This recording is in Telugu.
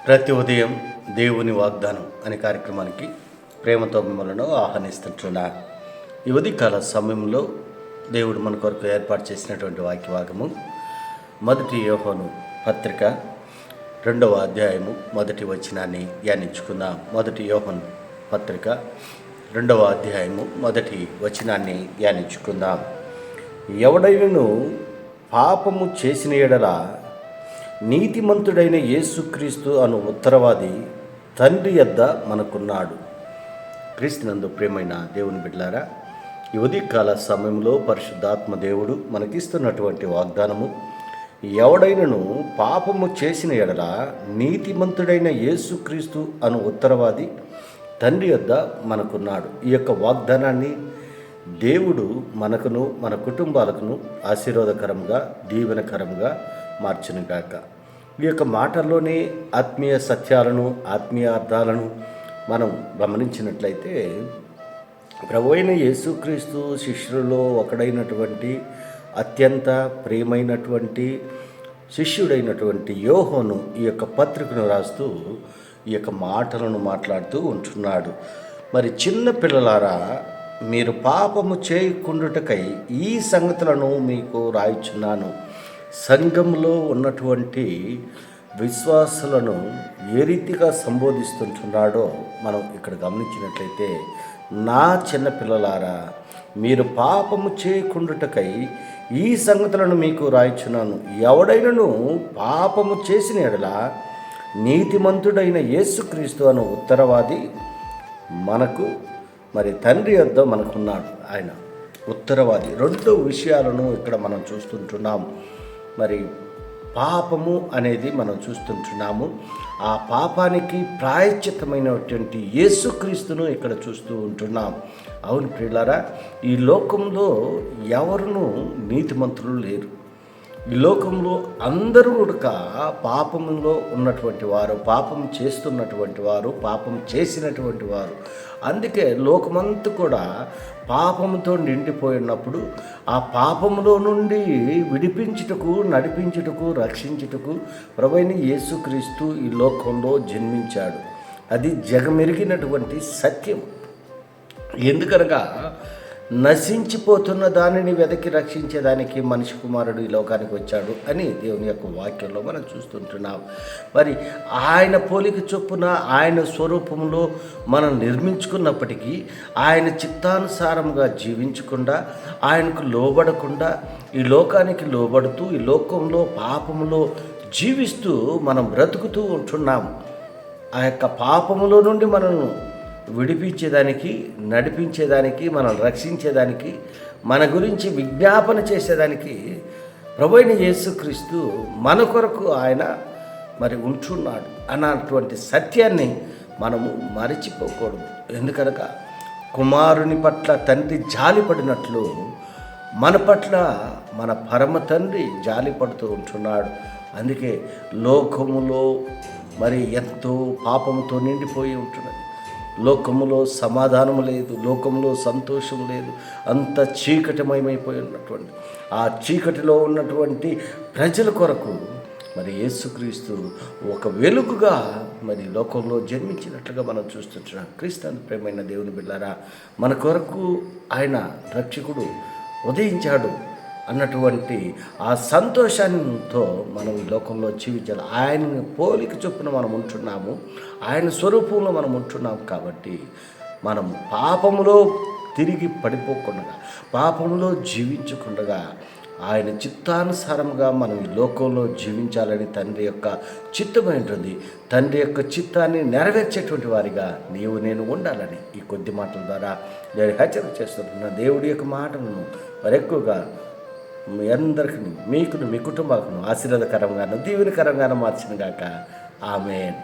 ప్రతి ఉదయం దేవుని వాగ్దానం అనే కార్యక్రమానికి ప్రేమతో మిమ్మల్ని ఆహ్వానిస్తుంటున్నా. ఈ ఉదయకాల సమయంలో దేవుడు మన కొరకు ఏర్పాటు చేసినటువంటి వాక్యభాగము మొదటి యోహాను పత్రిక 2వ అధ్యాయము మొదటి వచనాన్ని ధ్యానించుకుందాం. మొదటి యోహాను పత్రిక 2వ అధ్యాయము మొదటి వచనాన్ని ధ్యానించుకుందాం. ఎవడైనను పాపము చేసిన ఎడల నీతిమంతుడైన యేసుక్రీస్తు అను ఉత్తరవాది తండ్రి యొద్ద మనకున్నాడు. క్రీస్తునందు ప్రియమైన దేవుని బిడ్డలారా, ఈ ఉదయకాల సమయంలో పరిశుద్ధాత్మ దేవుడు మనకిస్తున్నటువంటి వాగ్దానము, ఎవడైనను పాపము చేసిన ఎడల నీతిమంతుడైన యేసుక్రీస్తు అను ఉత్తరవాది తండ్రి యొద్ద మనకున్నాడు. ఈ యొక్క వాగ్దానాన్ని దేవుడు మనకును మన కుటుంబాలకును ఆశీర్వాదకరంగా దీవెనకరంగా మార్చునుగాక. ఈ యొక్క మాటల్లోనే ఆత్మీయ సత్యాలను ఆత్మీయ అర్థాలను మనం గమనించినట్లయితే, ప్రభువైన యేసుక్రీస్తు శిష్యులలో ఒకడైనటువంటి అత్యంత ప్రియమైనటువంటి శిష్యుడైనటువంటి యోహాను ఈ యొక్క పత్రికను రాస్తూ ఈ యొక్క మాటలను మాట్లాడుతూ ఉంటున్నాడు. మరి చిన్న పిల్లలారా, మీరు పాపము చేయకుండుటకై ఈ సంగతులను మీకు రాయిచున్నాను. సంఘంలో ఉన్నటువంటి విశ్వాసులను ఏ రీతిగా సంబోధిస్తుంటున్నాడో మనం ఇక్కడ గమనించినట్లయితే, నా చిన్న పిల్లలారా, మీరు పాపము చేయకుండుటకై ఈ సంగతులను మీకు రాయిచున్నాను. ఎవడైనను పాపము చేసిన ఎడల నీతిమంతుడైన యేసుక్రీస్తు అను ఉత్తరవాది మనకు తండ్రి యొద్ద మనకున్నాడు. ఆయన ఉత్తరవాది. 2 విషయాలను ఇక్కడ మనం చూస్తుంటున్నాం. పాపము అనేది మనం చూస్తుంటున్నాము. ఆ పాపానికి ప్రాయశ్చిత్తమైనటువంటి యేసుక్రీస్తును ఇక్కడ చూస్తూ ఉంటున్నాం. అవును ప్రియులారా, ఈ లోకంలో ఎవరునూ నీతిమంతులు లేరు. ఈ లోకంలో అందరూ కూడా పాపంలో ఉన్నటువంటి వారు, పాపం చేస్తున్నటువంటి వారు, పాపం చేసినటువంటి వారు. అందుకే లోకమంతా కూడా పాపంతో నిండిపోయినప్పుడు ఆ పాపంలో నుండి విడిపించుటకు, నడిపించుటకు, రక్షించుటకు ప్రభువైన యేసుక్రీస్తు ఈ లోకంలో జన్మించాడు. అది జగమెరిగినటువంటి సత్యం. ఎందుకనగా నశించిపోతున్న దానిని వెదకి రక్షించేదానికి మనిషి కుమారుడు ఈ లోకానికి వచ్చాడు అని దేవుని యొక్క వాక్యంలో మనం చూస్తుంటున్నాం. ఆయన పోలిక చొప్పున ఆయన స్వరూపంలో మనం నిర్మించుకున్నప్పటికీ ఆయన చిత్తానుసారంగా జీవించకుండా, ఆయనకు లోబడకుండా ఈ లోకానికి లోబడుతూ ఈ లోకంలో పాపంలో జీవిస్తూ మనం బ్రతుకుతూ ఉంటున్నాం. ఆ యొక్క పాపములో నుండి మనను విడిపించేదానికి, నడిపించేదానికి, మనం రక్షించేదానికి, మన గురించి విజ్ఞాపన చేసేదానికి ప్రభువైన యేసుక్రీస్తు మన కొరకు ఆయన ఉంటున్నాడు అన్నటువంటి సత్యాన్ని మనము మరచిపోకూడదు. ఎందుకనగా కుమారుని పట్ల తండ్రి జాలిపడినట్లు మన పట్ల మన పరమ తండ్రి జాలిపడుతూ ఉంటున్నాడు. అందుకే లోకములో ఎంతో పాపముతో నిండిపోయి ఉంటున్నది. లోకములో సమాధానం లేదు, లోకంలో సంతోషం లేదు. అంత చీకటిమయమైపోయి ఉన్నటువంటి ఆ చీకటిలో ఉన్నటువంటి ప్రజల కొరకు యేసుక్రీస్తు ఒక వెలుగుగా లోకంలో జన్మించినట్లుగా మనం చూస్తుంటున్నాం. క్రీస్తు ప్రేమైన దేవుని బిడ్డలారా, మన కొరకు ఆయన రక్షకుడు ఉదయించాడు అన్నటువంటి ఆ సంతోషంతో మనం ఈ లోకంలో జీవించాలి. ఆయన పోలిక చొప్పున మనం ఉంటున్నాము, ఆయన స్వరూపంలో మనం ఉంటున్నాము. కాబట్టి మనం పాపములో తిరిగి పడిపోకుండా, పాపములో జీవించకుండా ఆయన చిత్తానుసారంగా మనం ఈ లోకంలో జీవించాలని తండ్రి యొక్క చిత్తమైనటువంటి, తండ్రి యొక్క చిత్తాన్ని నెరవేర్చేటువంటి వారిగా నీవు నేను ఉండాలని ఈ కొద్ది మాటల ద్వారా నేను హెచ్చరిక చేస్తున్నా. దేవుడి యొక్క మాటలను మరెక్కువగా మీ అందరికీ, మీకును మీ కుటుంబాలను ఆశీర్వాదకరంగాను దీవెనకరంగాను మార్చిన గాక. ఆమేన్.